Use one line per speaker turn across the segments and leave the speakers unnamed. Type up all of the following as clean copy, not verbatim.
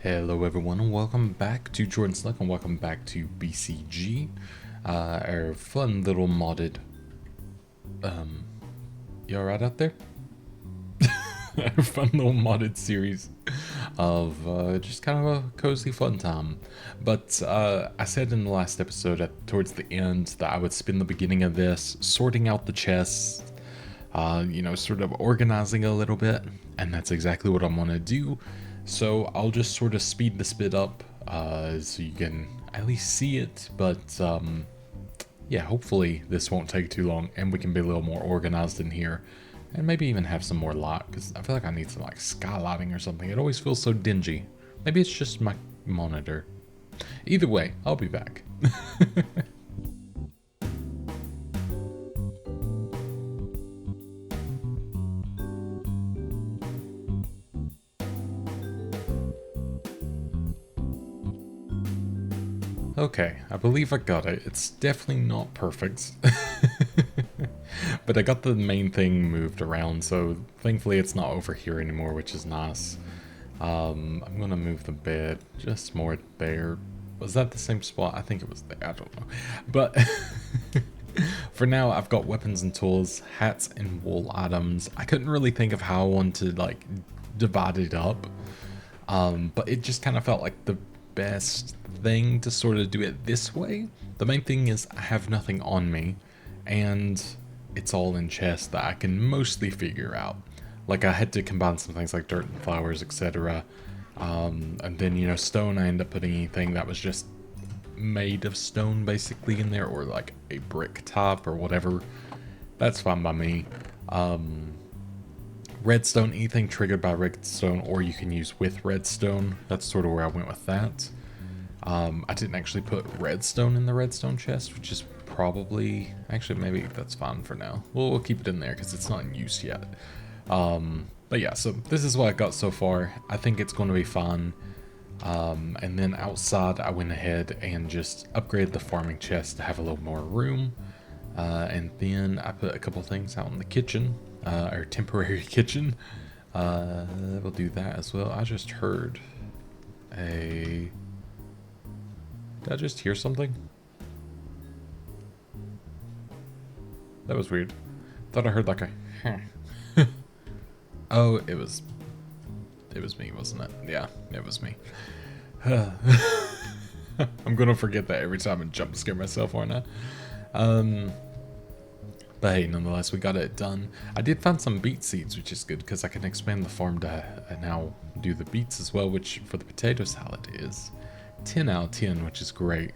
Hello everyone and welcome back to Jordan's Luck and welcome back to BCG, our fun little modded, you alright out there? Our fun little modded series of just kind of a cozy fun time. But I said in the last episode towards the end that I would spend the beginning of this sorting out the chests, sort of organizing a little bit, and that's exactly what I'm going to do. So I'll just sort of speed this bit up so you can at least see it, but yeah, hopefully this won't take too long and we can be a little more organized in here and maybe even have some more light, because I feel like I need some like skylighting or something. It always feels so dingy. Maybe it's just my monitor. Either way, I'll be back. Okay, I believe I got it. It's definitely not perfect. But I got the main thing moved around, so thankfully it's not over here anymore, which is nice. I'm gonna move the bed just more there. Was that the same spot? I think it was there. I don't know. But for now, I've got weapons and tools, hats and wool items. I couldn't really think of how I wanted to like divide it up. But it just kind of felt like the best thing to sort of do it this way. The main thing is I have nothing on me and it's all in chests that I can mostly figure out. Like I had to combine some things like dirt and flowers, etc. And then, stone, I end up putting anything that was just made of stone basically in there, or like a brick top or whatever. That's fine by me. Redstone, anything triggered by redstone, or you can use with redstone. That's sort of where I went with that. I didn't actually put redstone in the redstone chest, which is probably, actually maybe that's fine for now. We'll keep it in there because it's not in use yet. But yeah, so this is what I got so far. I think it's going to be fun. And then outside I went ahead and just upgraded the farming chest to have a little more room. And then I put a couple things out in the kitchen, our temporary kitchen. We'll do that as well. I just heard a... Did I just hear something? That was weird. Thought I heard like a... Oh, it was me, wasn't it? Yeah, it was me. I'm gonna forget that every time and jump scare myself, aren't I? But hey, nonetheless, we got it done. I did find some beet seeds, which is good because I can expand the farm to now do the beets as well, which for the potato salad is 10 out of 10, which is great.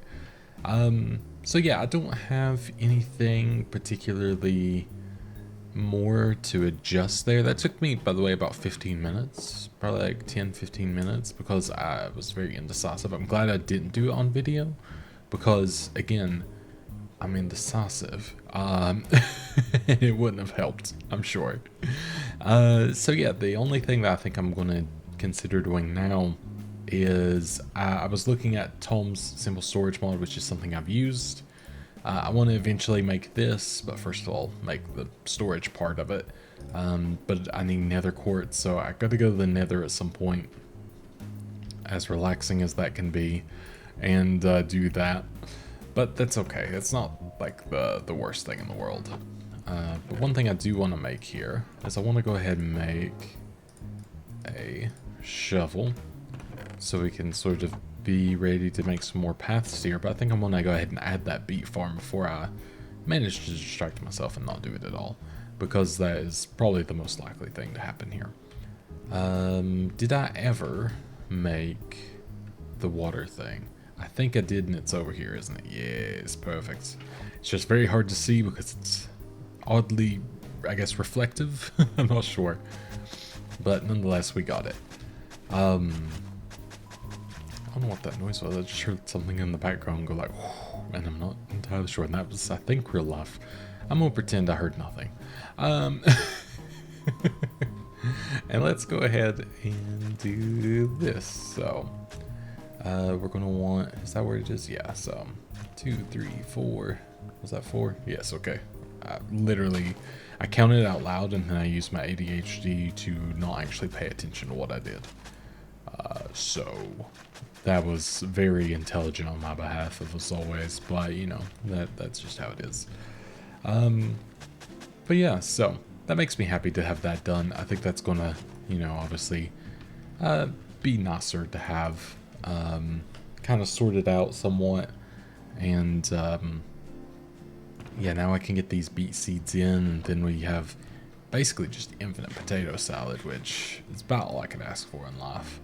So yeah, I don't have anything particularly more to adjust there. That took me, by the way, about 15 minutes, probably like 10-15 minutes, because I was very indecisive. I'm glad I didn't do it on video because, again, I'm indecisive. It wouldn't have helped, I'm sure. So yeah, the only thing that I think I'm going to consider doing now is I was looking at Tom's simple storage mod, which is something I've used. I want to eventually make this, but first of all, make the storage part of it. But I need nether quartz, so I got to go to the nether at some point, as relaxing as that can be, and do that. But that's okay. It's not like the worst thing in the world. But one thing I do want to make here is I want to go ahead and make a shovel, so we can sort of be ready to make some more paths here. But I think I'm going to go ahead and add that beet farm before I manage to distract myself and not do it at all, because that is probably the most likely thing to happen here. Did I ever make the water thing? I think I did, and it's over here, isn't it? Yes, perfect. It's just very hard to see because it's oddly, I guess, reflective. I'm not sure, but nonetheless, we got it. I don't know what that noise was. I just heard something in the background go like, and I'm not entirely sure. And that was, I think, real life. I'm gonna pretend I heard nothing. And let's go ahead and do this. So, we're gonna want, is that where it is? Yeah, so 2, 3, 4. Was that 4? Yes, okay. Literally, I counted it out loud and then I used my ADHD to not actually pay attention to what I did. So that was very intelligent on my behalf, as always, but you know, that's just how it is. But yeah, so that makes me happy to have that done. I think that's gonna, you know, obviously be nicer to have kind of sorted out somewhat. And yeah, now I can get these beet seeds in, and then we have basically just infinite potato salad, which is about all I can ask for in life.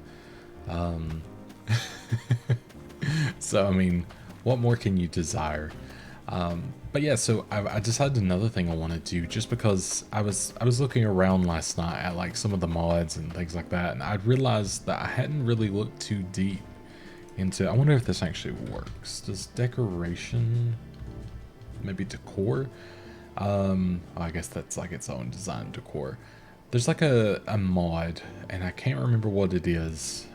So, I mean, what more can you desire? But yeah, so I decided another thing I want to do, just because I was looking around last night at like some of the mods and things like that, and I realized that I hadn't really looked too deep into. I wonder if this actually works. Does decoration, maybe decor? I guess that's like its own design decor. There's like a mod, and I can't remember what it is.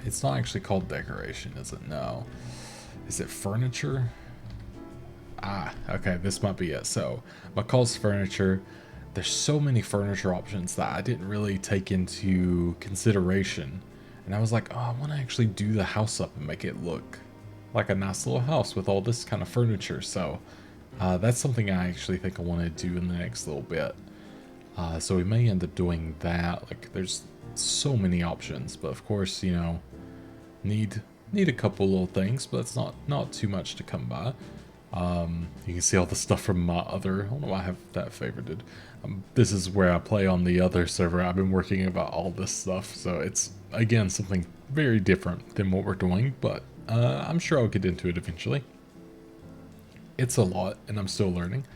It's not actually called decoration, is it? No. Is it furniture? Ah, okay, this might be it. So, McCall's furniture. There's so many furniture options that I didn't really take into consideration. And I was like, oh, I want to actually do the house up and make it look like a nice little house with all this kind of furniture. So, that's something I actually think I want to do in the next little bit. So we may end up doing that. Like, there's so many options, but of course, you know, need a couple little things, but it's not too much to come by. You can see all the stuff from my other, I don't know why I have that favorited. This is where I play on the other server. I've been working about all this stuff, so it's again something very different than what we're doing, but I'm sure I'll get into it eventually. It's a lot, and I'm still learning.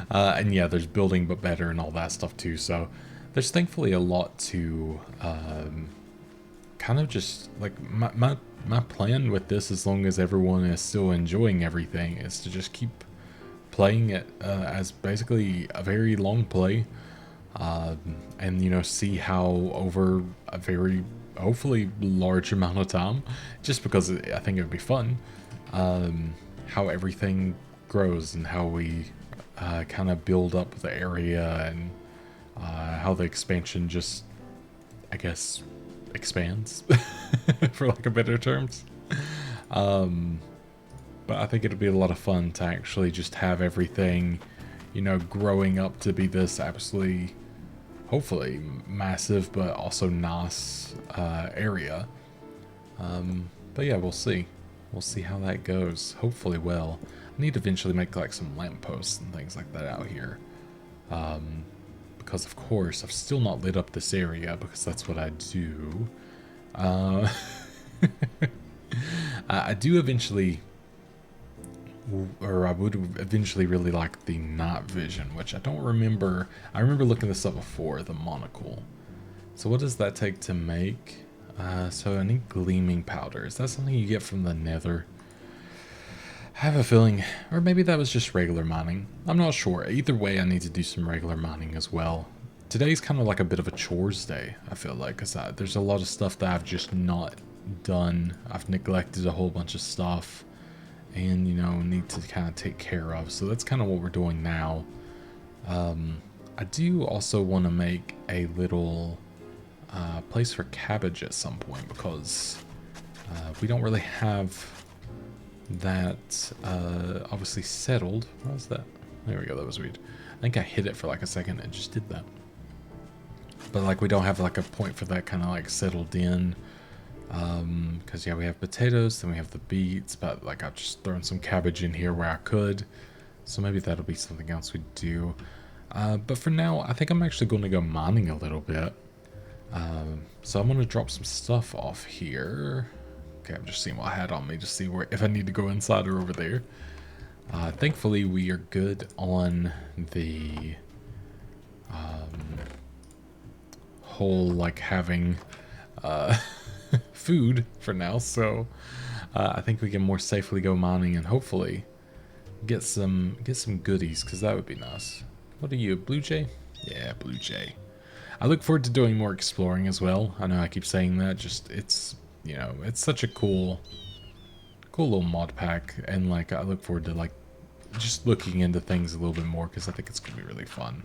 And yeah, there's building but better and all that stuff too, so there's thankfully a lot to kind of just like my plan with this, as long as everyone is still enjoying everything, is to just keep playing it as basically a very long play, and you know, see how over a very hopefully large amount of time, just because I think it would be fun, how everything grows and how we kind of build up the area, and how the expansion just, I guess, expands for lack of better terms. But I think it'll be a lot of fun to actually just have everything, you know, growing up to be this absolutely, hopefully massive but also nice area. But yeah, we'll see how that goes. Hopefully well. I need to eventually make like some lampposts and things like that out here, because of course I've still not lit up this area, because that's what I do. I do eventually, or I would eventually really like the night vision, which I don't remember. I remember looking this up before, the monocle. So what does that take to make? So I need gleaming powder. Is that something you get from the nether? I have a feeling, or maybe that was just regular mining. I'm not sure. Either way, I need to do some regular mining as well. Today's kind of like a bit of a chores day, I feel like, because there's a lot of stuff that I've just not done. I've neglected a whole bunch of stuff, and, you know, need to kind of take care of. So that's kind of what we're doing now. I do also want to make a little place for cabbage at some point, because we don't really have that obviously settled. What was that? There we go, that was weird. I think I hit it for like a second and just did that. But like, we don't have like a point for that kind of like settled in, because yeah, we have potatoes, then we have the beets, but like I've just thrown some cabbage in here where I could, so maybe that'll be something else we do. But for now, I think I'm actually going to go mining a little bit. So I'm going to drop some stuff off here. Okay, I'm just seeing what I had on me to see where, if I need to go inside or over there. Thankfully, we are good on the whole like having food for now, so I think we can more safely go mining and hopefully get some goodies, because that would be nice. What are you, a blue jay? Yeah, blue jay. I look forward to doing more exploring as well. I know I keep saying that, just it's, you know, it's such a cool little mod pack, and like I look forward to like just looking into things a little bit more, because I think it's gonna be really fun.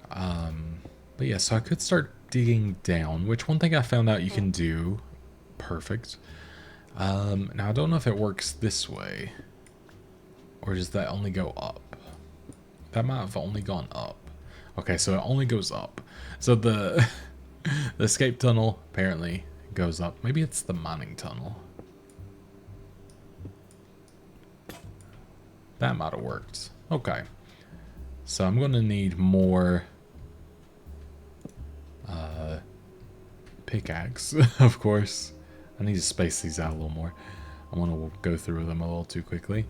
But yeah, so I could start digging down, which one thing I found out you can do. Perfect. Now I don't know if it works this way. Or does that only go up? That might have only gone up. Okay, so it only goes up. So the the escape tunnel apparently goes up. Maybe it's the mining tunnel. That might have worked. Okay. So I'm going to need more pickaxe, of course. I need to space these out a little more. I want to go through them a little too quickly.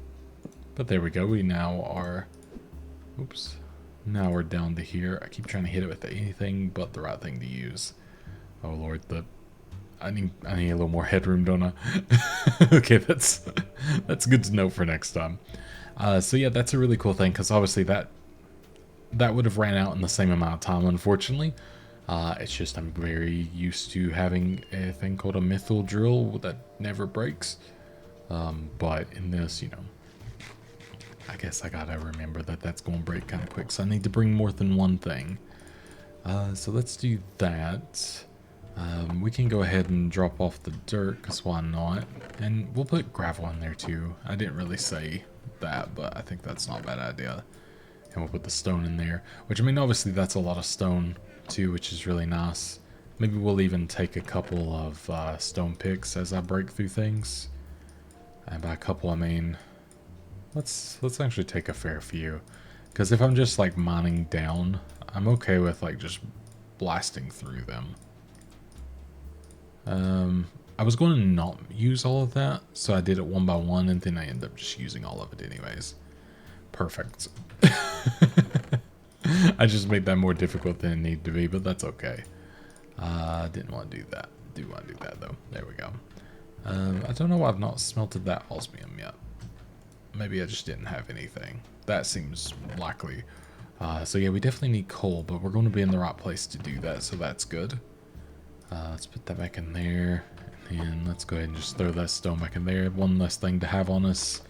But there we go. We now are... Oops. Now we're down to here. I keep trying to hit it with anything but the right thing to use. Oh lord, I need a little more headroom, don't I? Okay, that's good to know for next time. So yeah, that's a really cool thing, because obviously that would have ran out in the same amount of time, unfortunately. It's just I'm very used to having a thing called a mithril drill that never breaks. But in this, you know, I guess I gotta remember that that's going to break kind of quick. So I need to bring more than one thing. So let's do that. We can go ahead and drop off the dirt, because why not? And we'll put gravel in there too. I didn't really say that, but I think that's not a bad idea. And we'll put the stone in there, which, I mean, obviously that's a lot of stone too, which is really nice. Maybe we'll even take a couple of stone picks as I break through things. And by a couple, I mean, let's actually take a fair few. Because if I'm just like mining down, I'm okay with like just blasting through them. I was going to not use all of that, so I did it one by one, and then I ended up just using all of it anyways. Perfect. I just made that more difficult than it needed to be, but that's okay. I didn't want to do that. Do want to do that though. There we go. I don't know why I've not smelted that osmium yet. Maybe I just didn't have anything. That seems likely. So yeah, we definitely need coal, but we're going to be in the right place to do that, so that's good. Let's put that back in there, and let's go ahead and just throw that stone back in there. One less thing to have on us.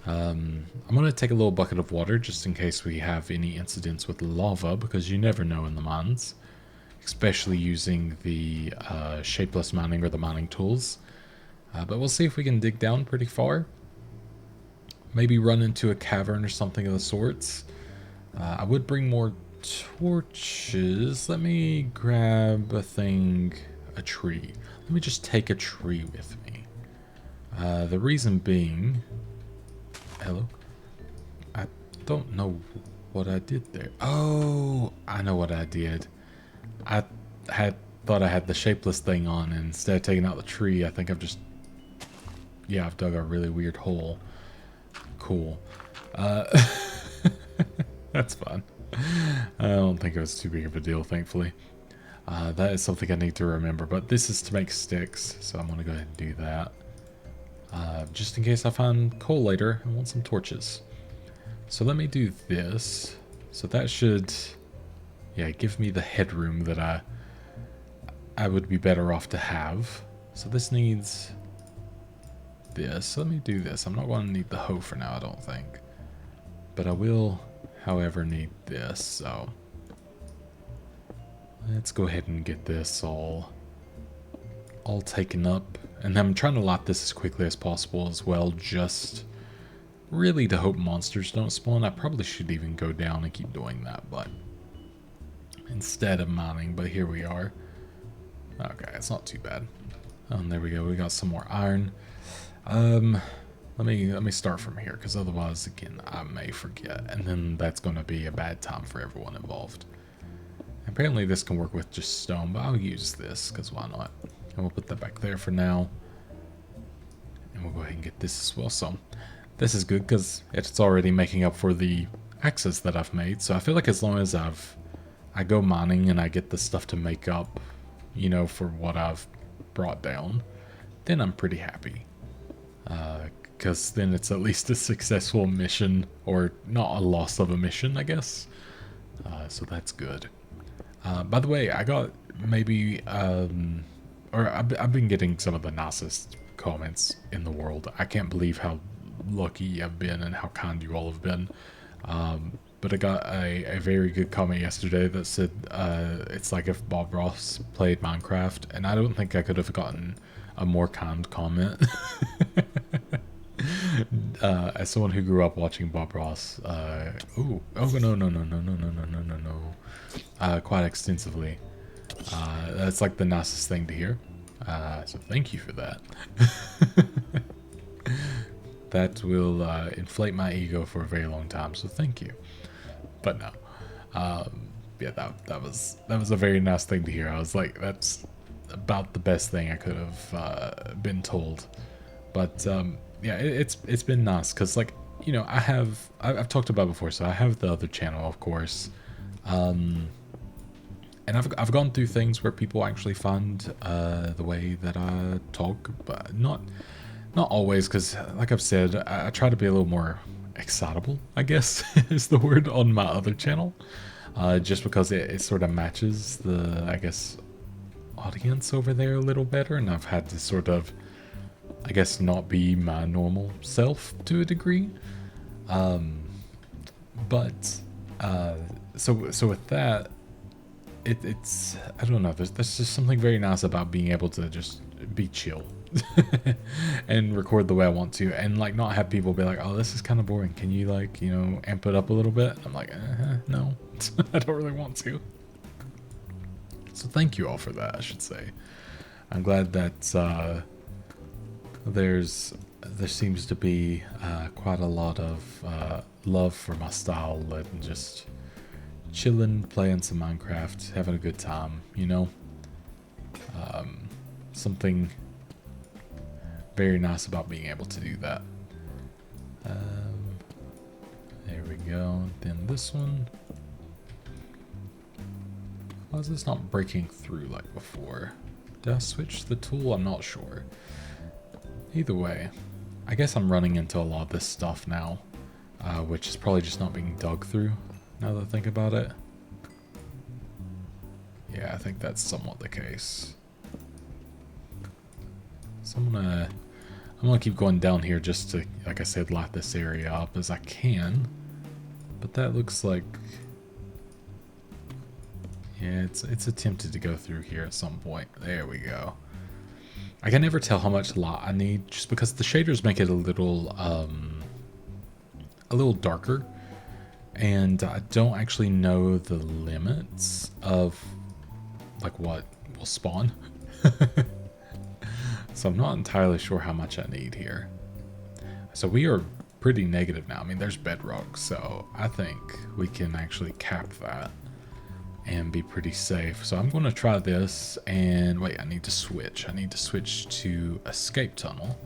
I'm going to take a little bucket of water just in case we have any incidents with lava, because you never know in the mines, especially using the shapeless mining or the mining tools. But we'll see if we can dig down pretty far. Maybe run into a cavern or something of the sorts. I would bring more torches. Let me grab a tree. Let me just take a tree with me. The reason being... Hello? I don't know what I did there. Oh, I know what I did. I thought I had the shapeless thing on, and instead of taking out the tree, I think I've just... Yeah, I've dug a really weird hole. Cool. That's fun. I don't think it was too big of a deal, thankfully. That is something I need to remember, but this is to make sticks, so I'm going to go ahead and do that. Just in case I find coal later, I want some torches. So let me do this. So that should, yeah, give me the headroom that I would be better off to have. So this needs this. Let me do this. I'm not going to need the hoe for now, I don't think. But I will, however, need this, so let's go ahead and get this all taken up. And I'm trying to light this as quickly as possible as well, just really to hope monsters don't spawn. I probably should even go down and keep doing that, but instead of mining, but here we are. Okay, it's not too bad. Oh, and there we go. We got some more iron. Let me start from here, because otherwise, again, I may forget, and then that's going to be a bad time for everyone involved. Apparently this can work with just stone, but I'll use this, because why not? And we'll put that back there for now. And we'll go ahead and get this as well. So this is good, because it's already making up for the axes that I've made. So I feel like as long as I go mining and I get the stuff to make up, you know, for what I've brought down, then I'm pretty happy. Because then it's at least a successful mission, or not a loss of a mission, I guess. So that's good. By the way, I got maybe, or I've been getting some of the nicest comments in the world. I can't believe how lucky I've been and how kind you all have been. but I got a very good comment yesterday that said it's like if Bob Ross played Minecraft, and I don't think I could have gotten a more kind comment. As someone who grew up watching Bob Ross, quite extensively, that's like the nicest thing to hear. So thank you for that. That will inflate my ego for a very long time. So thank you. But no, yeah, that was a very nice thing to hear. I was like, that's about the best thing I could have been told. But yeah, it's been nice because, like, you know, I've talked about before, so I have the other channel, of course, and I've gone through things where people actually find the way that I talk, but not always, because like I've said, I try to be a little more excitable, I guess is the word, on my other channel, just because it sort of matches the, I guess, audience over there a little better, and I've had to sort of, I guess, not be my normal self to a degree. But so with that, it's I don't know, there's just something very nice about being able to just be chill and record the way I want to, and like not have people be like, oh, this is kind of boring, can you, like, you know, amp it up a little bit? I'm like, no. I don't really want to. So thank you all for that, I should say. I'm glad that there seems to be quite a lot of love for my style and just chilling, playing some Minecraft, having a good time, you know? Something very nice about being able to do that. There we go. Then this one. Why is this not breaking through like before? Did I switch the tool? I'm not sure. Either way, I guess I'm running into a lot of this stuff now, which is probably just not being dug through, now that I think about it. Yeah, I think that's somewhat the case. So I'm gonna keep going down here just to, like I said, light this area up as I can. But that looks like, yeah, it's attempted to go through here at some point. There we go. I can never tell how much light I need, just because the shaders make it a little darker, and I don't actually know the limits of like what will spawn. So I'm not entirely sure how much I need here. So we are pretty negative now. I mean, there's bedrock, so I think we can actually cap that and be pretty safe. So I'm going to try this, and wait, I need to switch. I need to switch to escape tunnel.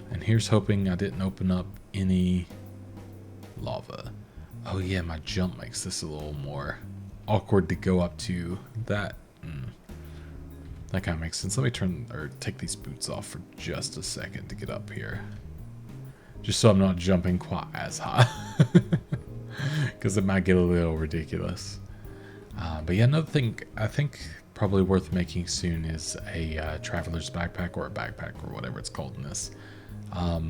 And here's hoping I didn't open up any lava. Oh yeah, my jump makes this a little more awkward to go up to. That that kind of makes sense. Let me take these boots off for just a second to get up here, just so I'm not jumping quite as high, because it might get a little ridiculous. But yeah, another thing I think probably worth making soon is a traveler's backpack, or a backpack, or whatever it's called in this. I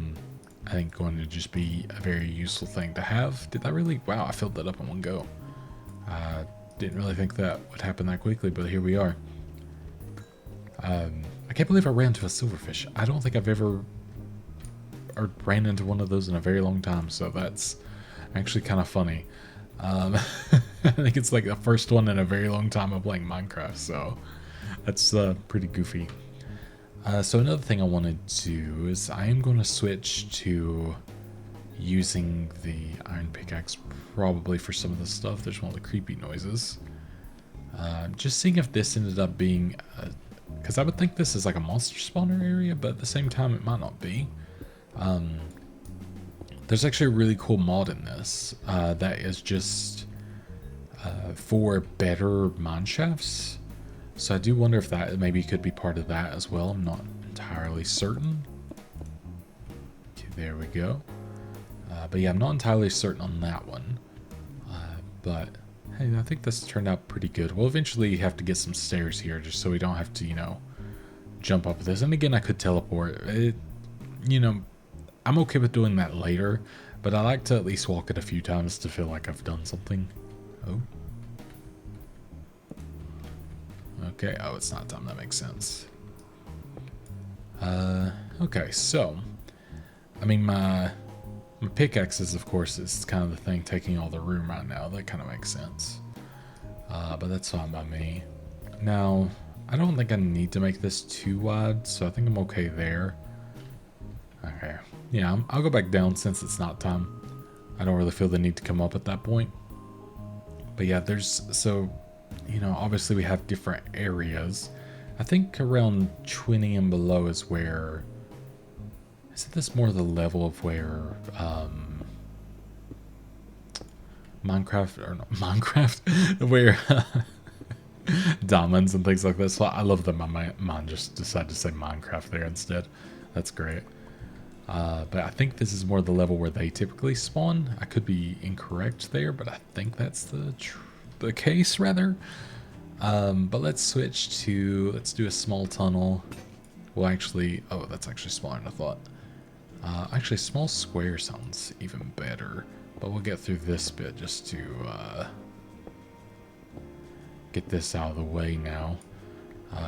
think going to just be a very useful thing to have. Did I really? Wow, I filled that up in one go. Didn't really think that would happen that quickly, but here we are. I can't believe I ran into a silverfish. I don't think I've ever ran into one of those in a very long time, so that's actually kind of funny. I think it's like the first one in a very long time of playing Minecraft, so that's pretty goofy. So another thing I wanted to do is I am going to switch to using the iron pickaxe probably for some of the stuff. There's one of the creepy noises. Just seeing if this ended up being, because I would think this is like a monster spawner area, but at the same time it might not be. There's actually a really cool mod in this that is just for better mine shafts. So I do wonder if that maybe could be part of that as well. I'm not entirely certain. Okay, there we go. But yeah, I'm not entirely certain on that one. But hey, I think this turned out pretty good. We'll eventually have to get some stairs here just so we don't have to, you know, jump up with this. And again, I could teleport. You know, I'm okay with doing that later, But I like to at least walk it a few times to feel like I've done something. Oh. Okay, oh, it's not done. That makes sense. Okay, so, I mean, my pickaxes, of course, is kind of the thing taking all the room right now. That kind of makes sense. But that's fine by me. Now, I don't think I need to make this too wide, so I think I'm okay there. Okay, yeah, I'll go back down since it's not time. I don't really feel the need to come up at that point. But yeah, so, you know, obviously we have different areas. I think around 20 and below is where... Isn't this more the level of where Minecraft, or not Minecraft, where diamonds and things like this. So I love that my mind just decided to say Minecraft there instead. That's great. But I think this is more the level where they typically spawn. I could be incorrect there, but I think that's the case rather. But let's switch to, let's do a small tunnel. Well, actually, oh, that's actually smaller than I thought. Actually, small square sounds even better. But we'll get through this bit just to get this out of the way now.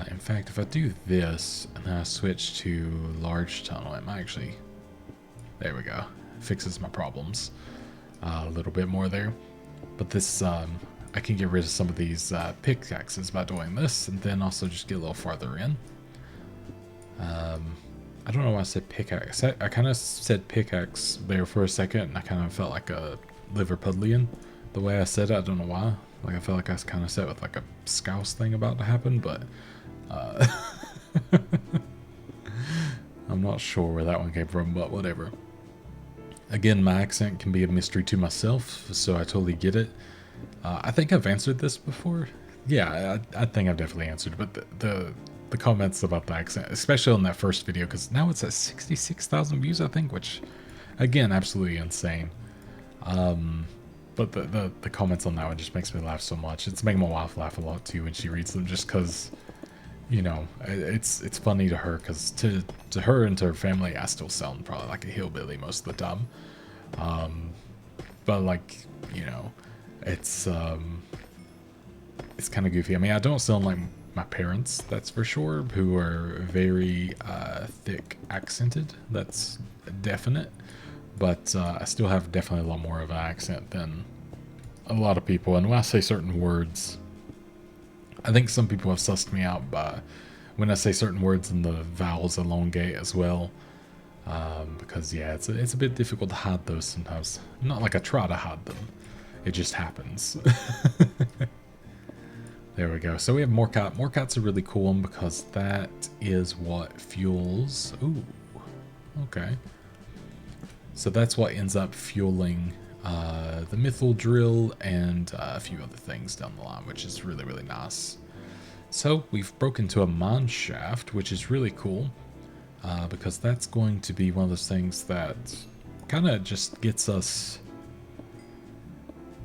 In fact, if I do this and then I switch to large tunnel, it might actually... There we go. Fixes my problems a little bit more there. But this, I can get rid of some of these pickaxes by doing this, and then also just get a little farther in. I don't know why I said pickaxe. I kind of said pickaxe there for a second, and I kind of felt like a Liverpudlian the way I said it. I don't know why. Like, I felt like I was kind of said with like a Scouse thing about to happen, but I'm not sure where that one came from, but whatever. Again, my accent can be a mystery to myself, so I totally get it. I think I've answered this before. Yeah, I think I've definitely answered, but the comments about the accent, especially on that first video, because now it's at 66,000 views, I think, which, again, absolutely insane. But the comments on that one just makes me laugh so much. It's making my wife laugh a lot too when she reads them, just because, you know, it's funny to her, because to her and to her family, I still sound probably like a hillbilly most of the time. But like, you know, it's kind of goofy. I mean, I don't sound like my parents, that's for sure, who are very thick accented. That's definite. But I still have definitely a lot more of an accent than a lot of people. And when I say certain words, I think some people have sussed me out by when I say certain words and the vowels elongate as well. Because yeah, it's a bit difficult to hide those sometimes. Not like I try to hide them. It just happens. There we go. So we have Morcat. Morcat's a really cool one because that is what fuels... Ooh, okay. So that's what ends up fueling the Mythal Drill and a few other things down the line, which is really, really nice. So we've broken into a mine shaft, which is really cool because that's going to be one of those things that kind of just gets us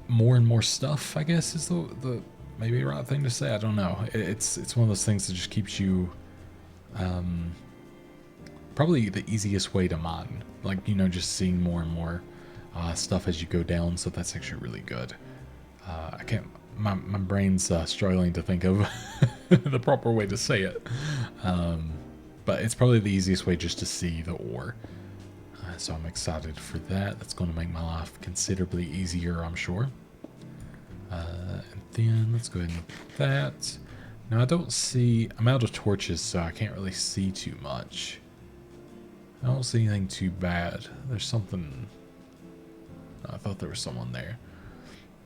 more and more stuff, I guess is the maybe right thing to say. I don't know. It's one of those things that just keeps you probably the easiest way to mine. Like, you know, just seeing more and more stuff as you go down. So that's actually really good. I can't. My brain's struggling to think of the proper way to say it. But it's probably the easiest way just to see the ore. So I'm excited for that. That's going to make my life considerably easier, I'm sure. And then let's go ahead and put that. Now I don't see, I'm out of torches, so I can't really see too much. I don't see anything too bad. There's something, I thought there was someone there.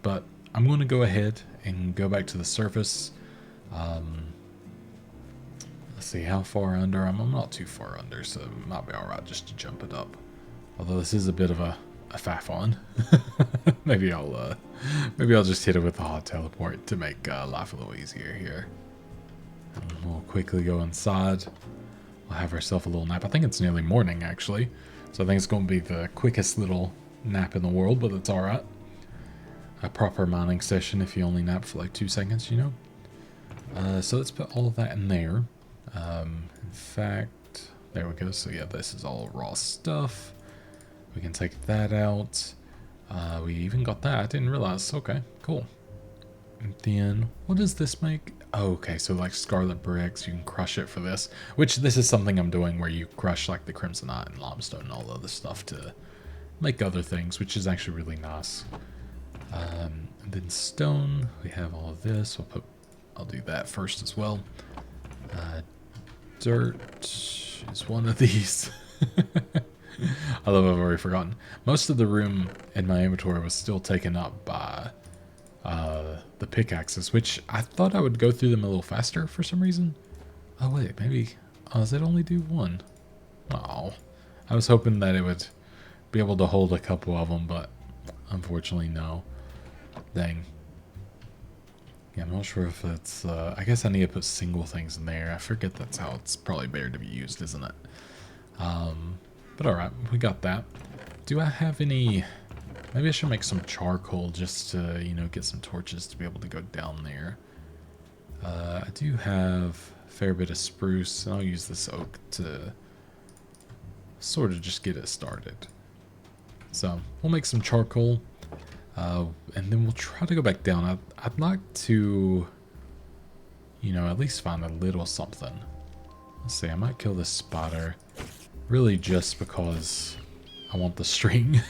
But I'm going to go ahead and go back to the surface. Let's see how far under I'm not too far under, so it might be alright just to jump it up. Although this is a bit of a faff on. maybe I'll just hit it with the hot teleport to make life a little easier here. And we'll quickly go inside. We'll have ourselves a little nap. I think it's nearly morning actually, so I think it's going to be the quickest little nap in the world, but it's alright. A proper mining session if you only nap for like 2 seconds, you know. So let's put all of that in there. In fact, there we go. So yeah, this is all raw stuff. We can take that out. We even got that. I didn't realize. Okay, cool. And then, what does this make? Oh, okay, so like scarlet bricks, you can crush it for this. Which, this is something I'm doing where you crush like the crimsonite and limestone and all the other stuff to make other things, which is actually really nice. And then stone, we have all of this. I'll do that first as well. Dirt is one of these. I love I've already forgotten. Most of the room in my inventory was still taken up by the pickaxes, which I thought I would go through them a little faster for some reason. Oh wait, maybe, does it only do one? Oh, I was hoping that it would be able to hold a couple of them, but unfortunately no. Dang. Yeah, I'm not sure if it's, I guess I need to put single things in there. I forget that's how it's probably better to be used, isn't it? But alright, we got that. Do I have any, maybe I should make some charcoal just to, you know, get some torches to be able to go down there. I do have a fair bit of spruce, and I'll use this oak to sort of just get it started. So, we'll make some charcoal. And then we'll try to go back down. I'd like to, you know, at least find a little something. Let's see, I might kill this spider. Really just because I want the string.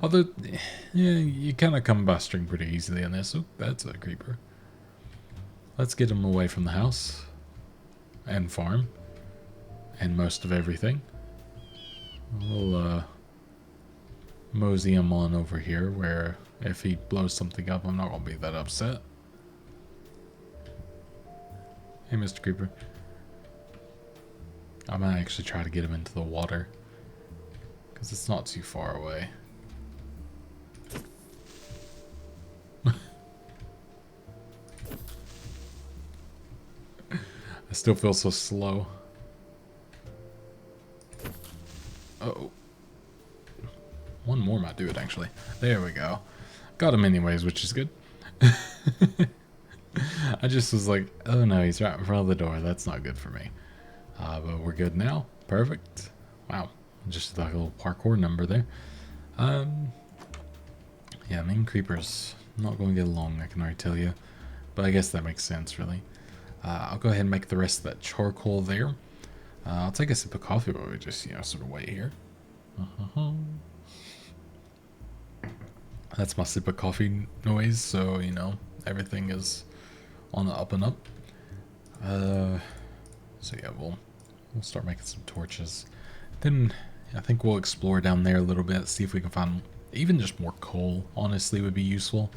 Although, yeah, you kind of come by string pretty easily in this. Oh, that's a creeper. Let's get him away from the house. And farm. And most of everything. We'll, mosey him on over here, where if he blows something up, I'm not going to be that upset. Hey, Mr. Creeper. I might actually try to get him into the water, because it's not too far away. I still feel so slow. Uh-oh. One more might do it, actually. There we go. Got him anyways, which is good. I just was like, oh no, he's right in front of the door. That's not good for me. But we're good now. Perfect. Wow. Just like a little parkour number there. Yeah, me and creepers not going to get along, I can already tell you. But I guess that makes sense, really. I'll go ahead and make the rest of that charcoal there. I'll take a sip of coffee while we just, you know, sort of wait here. That's my sip of coffee noise, so, you know, everything is on the up and up. So yeah, we'll start making some torches. Then I think we'll explore down there a little bit, see if we can find even just more coal, honestly, would be useful.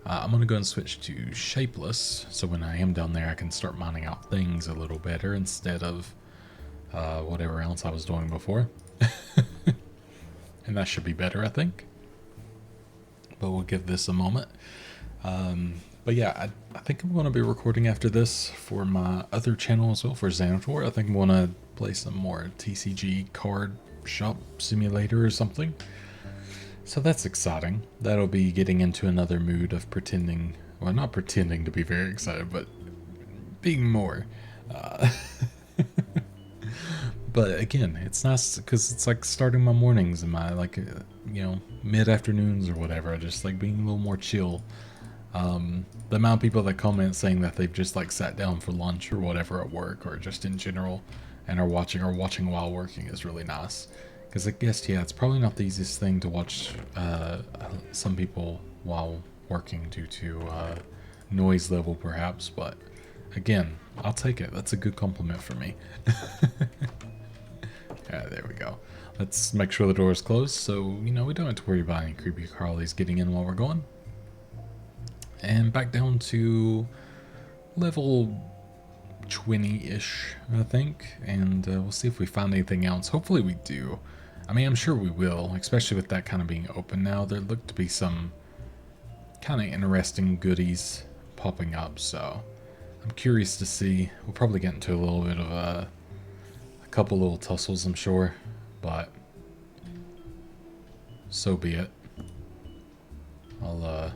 I'm going to go and switch to shapeless, so when I am down there I can start mining out things a little better instead of whatever else I was doing before. And that should be better, I think. But we'll give this a moment. But yeah, I think I'm going to be recording after this for my other channel as well, for Xanator. I think I'm going to play some more TCG card shop simulator or something. So that's exciting. That'll be getting into another mood of pretending, well, not pretending to be very excited, but being more. But again, it's nice because it's like starting my mornings and my, like, you know, mid-afternoons or whatever. Just like being a little more chill. The amount of people that comment saying that they've just like sat down for lunch or whatever at work or just in general and are watching while working is really nice. Because I guess, yeah, it's probably not the easiest thing to watch some people while working due to noise level perhaps, but again, I'll take it. That's a good compliment for me. Yeah, there we go. Let's make sure the door is closed so, you know, we don't have to worry about any creepy crawlies getting in while we're going. And back down to level 20-ish, I think. And we'll see if we find anything else. Hopefully we do. I mean, I'm sure we will, especially with that kind of being open now. There look to be some kind of interesting goodies popping up, so I'm curious to see. We'll probably get into a little bit of a couple little tussles, I'm sure, but so be it. I'll,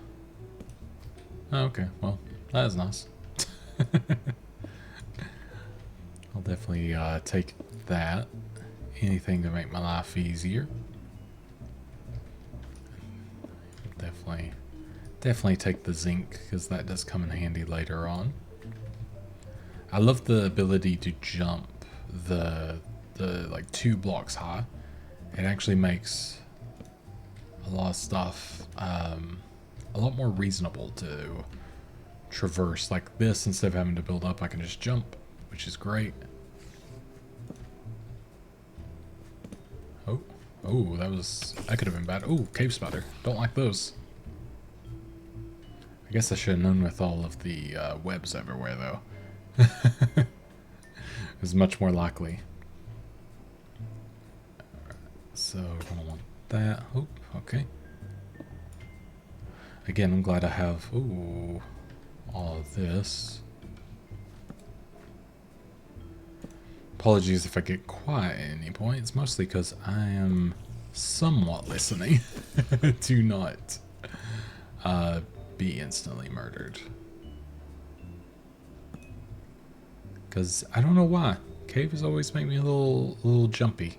oh, okay, well, that is nice. I'll definitely take that. Anything to make my life easier. definitely take the zinc, because that does come in handy later on. I love the ability to jump the like 2 blocks high. It actually makes a lot of stuff a lot more reasonable to traverse. Like this, instead of having to build up, I can just jump, which is great. Oh, that could have been bad. Oh, cave spider. Don't like those. I guess I should have known with all of the webs everywhere, though. It was much more likely. So we're gonna want that. Oh, okay. Again, I'm glad I have all of this. Apologies if I get quiet at any point. It's mostly because I am somewhat listening to not be instantly murdered. Because I don't know why. Caves always make me a little jumpy.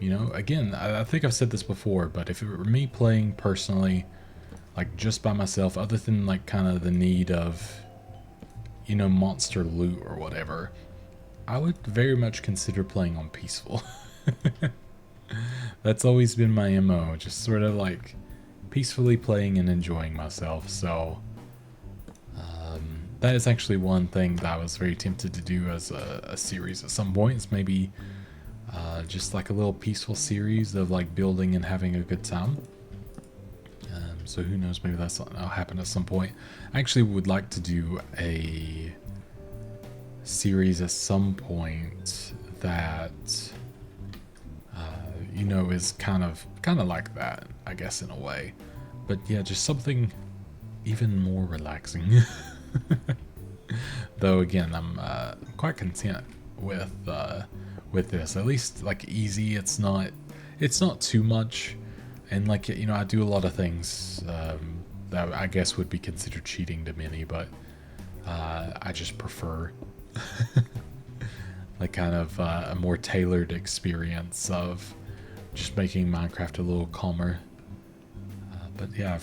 You know, again, I think I've said this before, but if it were me playing personally, like just by myself, other than like kind of the need of, you know, monster loot or whatever, I would very much consider playing on peaceful. That's always been my MO, just sort of like peacefully playing and enjoying myself. So that is actually one thing that I was very tempted to do as a series at some point. Is maybe just like a little peaceful series of like building and having a good time. So who knows, maybe that'll happen at some point. I actually would like to do a series at some point that you know, is kind of like that, I guess, in a way. But yeah, just something even more relaxing. Though again, I'm quite content with this. At least like easy. It's not too much, and like, you know, I do a lot of things that I guess would be considered cheating to many, but I just prefer like kind of a more tailored experience of just making Minecraft a little calmer. But yeah,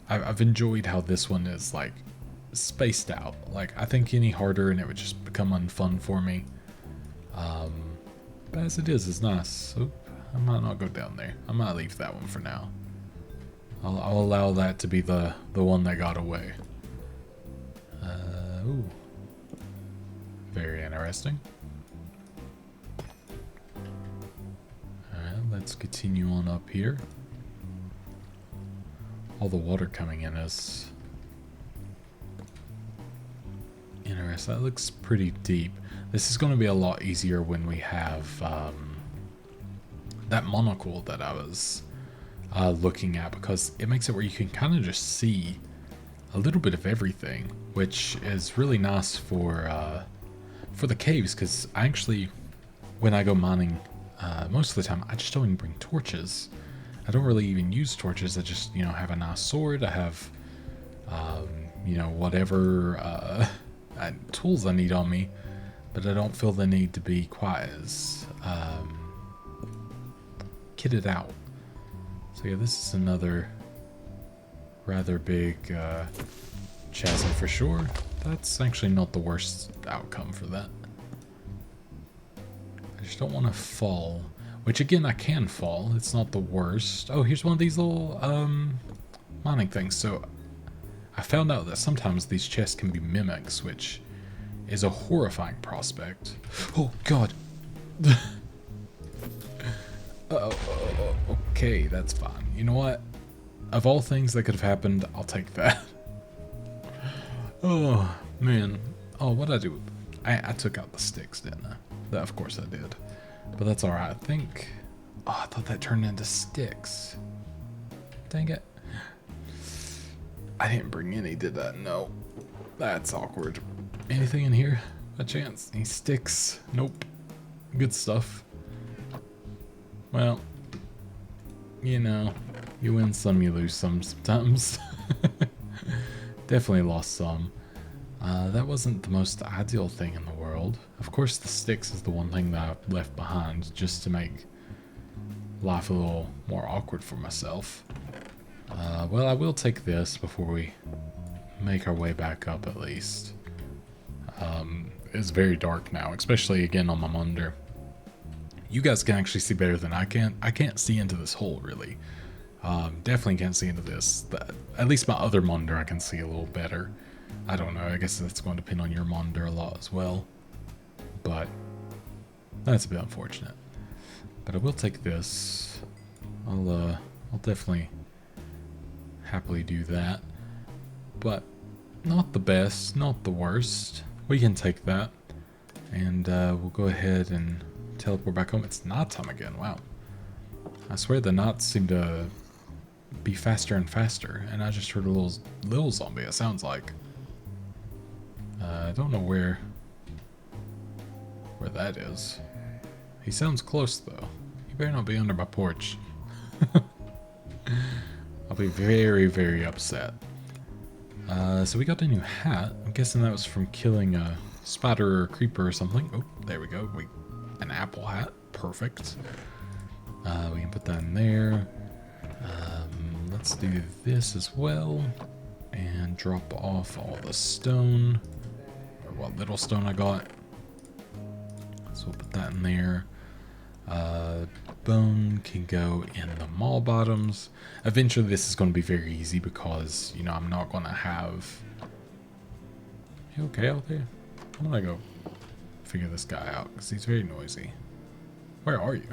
I've enjoyed how this one is like spaced out. Like, I think any harder and it would just become unfun for me. But as it is, it's nice. Oop, I might not go down there. I might leave that one for now. I'll allow that to be the one that got away. Ooh. Very interesting. Alright, let's continue on up here. All the water coming in is interesting. That looks pretty deep. This is going to be a lot easier when we have that monocle that I was looking at, because it makes it where you can kind of just see a little bit of everything, which is really nice for the caves, because I actually, when I go mining, most of the time, I just don't even bring torches. I don't really even use torches. I just, you know, have a nice sword. I have, you know, whatever tools I need on me, but I don't feel the need to be quite as kitted out. So yeah, this is another rather big chasm for sure. That's actually not the worst outcome for that. I just don't want to fall. Which again, I can fall. It's not the worst. Oh, here's one of these little mining things. So I found out that sometimes these chests can be mimics, which is a horrifying prospect. Oh god. Okay, that's fine. You know what? Of all things that could have happened, I'll take that. Oh, man. Oh, what did I do? I took out the sticks, didn't I? That, of course I did. But that's alright, I think. Oh, I thought that turned into sticks. Dang it. I didn't bring any, did I? No. That's awkward. Anything in here? By chance? Any sticks? Nope. Good stuff. Well, you know, you win some, you lose some sometimes. Definitely lost some. That wasn't the most ideal thing in the world. Of course, the sticks is the one thing that I left behind just to make life a little more awkward for myself. Well, I will take this before we make our way back up at least. It's very dark now, especially again on my monitor. You guys can actually see better than I can. I can't see into this hole really. Definitely can't see into this. At least my other monitor I can see a little better. I don't know, I guess that's going to depend on your monitor a lot as well. But that's a bit unfortunate. But I will take this. I'll definitely happily do that. But not the best, not the worst. We can take that. And we'll go ahead and teleport back home. It's nighttime again, wow. I swear the nights seem to be faster and faster. And I just heard a little zombie, it sounds like. I don't know where that is. He sounds close though. He better not be under my porch. I'll be very, very upset. So we got a new hat. I'm guessing that was from killing a spider or a creeper or something. Oh, there we go. An apple hat. Perfect. We can put that in there. Let's do this as well. And drop off all the stone. Or what little stone I got. So we'll put that in there. Bone can go in the mall bottoms. Eventually this is going to be very easy because, you know, I'm not going to have... You okay out there? I'm going to go figure this guy out because he's very noisy. Where are you?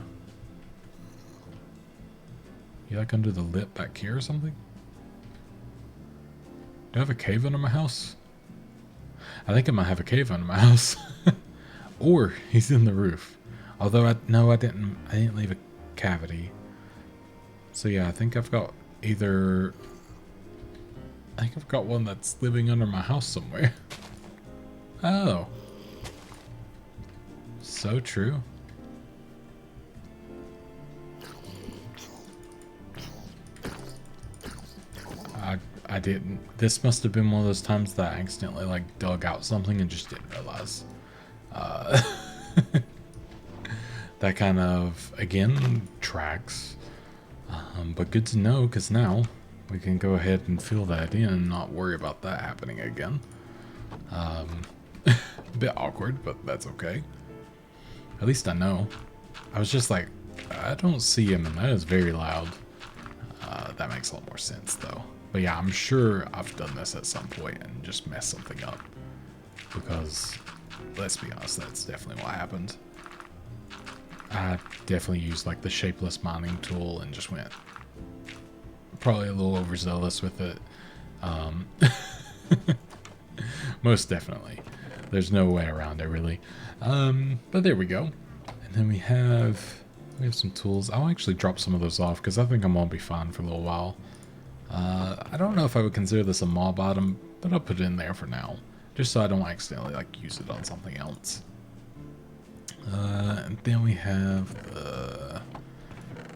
You like under the lip back here or something? Do I have a cave under my house? I think I might have a cave under my house. Or he's in the roof. Although I didn't leave a cavity. So yeah, I think I've got one that's living under my house somewhere. Oh. So true. I didn't. This must have been one of those times that I accidentally like dug out something and just didn't realize. That kind of, again, tracks. But good to know, because now we can go ahead and fill that in and not worry about that happening again. A bit awkward, but that's okay. At least I know. I was just like, I don't see him, and that is very loud. That makes a lot more sense, though. But yeah, I'm sure I've done this at some point and just messed something up. Because, let's be honest, that's definitely what happened. I definitely used like the shapeless mining tool and just went probably a little overzealous with it. Most definitely. There's no way around it really. But there we go. And then we have some tools. I'll actually drop some of those off because I think I'm gonna be fine for a little while. I don't know if I would consider this a mall bottom, but I'll put it in there for now. Just so I don't accidentally like use it on something else. And then we have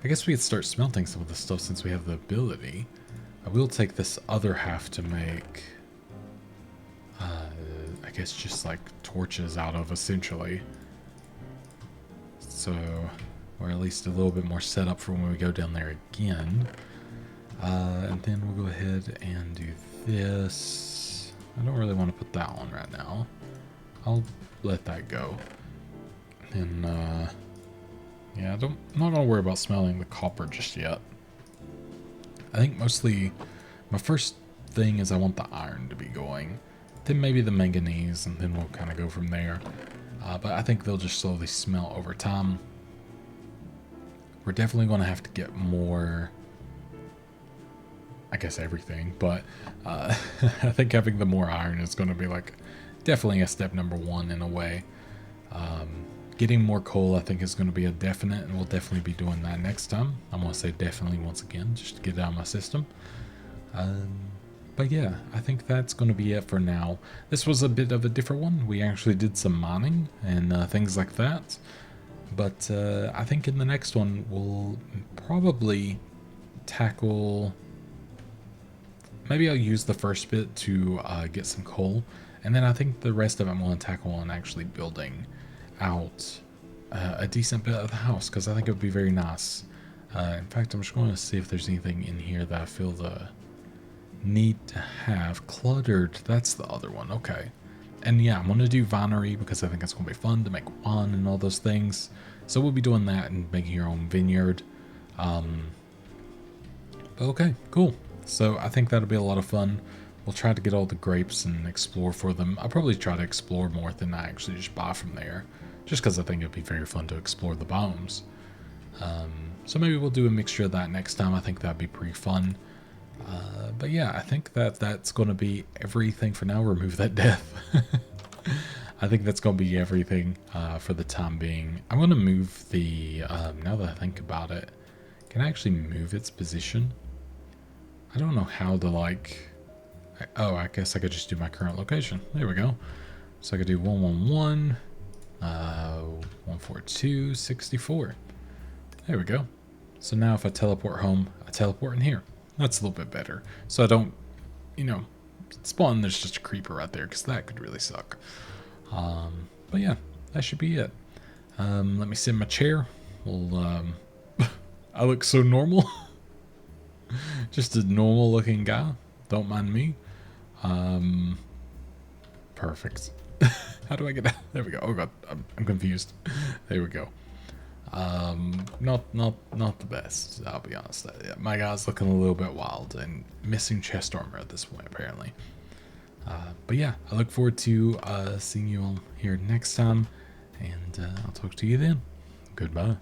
I guess we could start smelting some of this stuff since we have the ability. I will take this other half to make I guess just like torches out of essentially. So we're at least a little bit more set up for when we go down there again. And then we'll go ahead and do this. I don't really want to put that on right now. I'll let that go. And yeah, I'm not gonna worry about smelling the copper just yet. I think mostly my first thing is I want the iron to be going, then maybe the manganese, and then we'll kind of go from there. But I think they'll just slowly smelt over time. We're definitely gonna have to get more, I guess everything, but I think having the more iron is gonna be like definitely a step number one in a way. Getting more coal I think is going to be a definite, and we'll definitely be doing that next time. I'm going to say definitely once again, just to get it out of my system. But yeah, I think that's going to be it for now. This was a bit of a different one. We actually did some mining and things like that. But I think in the next one, we'll probably tackle... Maybe I'll use the first bit to get some coal. And then I think the rest of it I'm going to tackle on actually building out a decent bit of the house, because I think it would be very nice In fact, I'm just going to see if there's anything in here that I feel the need to have. Cluttered, that's the other one. Okay. And yeah, I'm going to do vinery because I think it's going to be fun to make wine and all those things. So we'll be doing that and making your own vineyard. Okay, cool. So I think that'll be a lot of fun. We'll try to get all the grapes and explore for them. I'll probably try to explore more than I actually just buy from there. Just because I think it'd be very fun to explore the biomes. So maybe we'll do a mixture of that next time. I think that'd be pretty fun. But yeah, I think that's going to be everything for now. Remove that death. I think that's going to be everything for the time being. I'm going to move the, now that I think about it, can I actually move its position? I don't know how to like, oh, I guess I could just do my current location. There we go. So I could do 111, 142, 64. There we go. So now if I teleport home, I teleport in here. That's a little bit better. So I don't, you know, spawn there's just a creeper right there because that could really suck. But yeah, that should be it. Let me sit in my chair. Well, I look so normal. Just a normal looking guy. Don't mind me. Perfect. How do I get out? There we go. Oh god, I'm confused. There we go. Not the best, I'll be honest. My guy's looking a little bit wild and missing chest armor at this point, apparently. But yeah, I look forward to seeing you all here next time, and I'll talk to you then. Goodbye.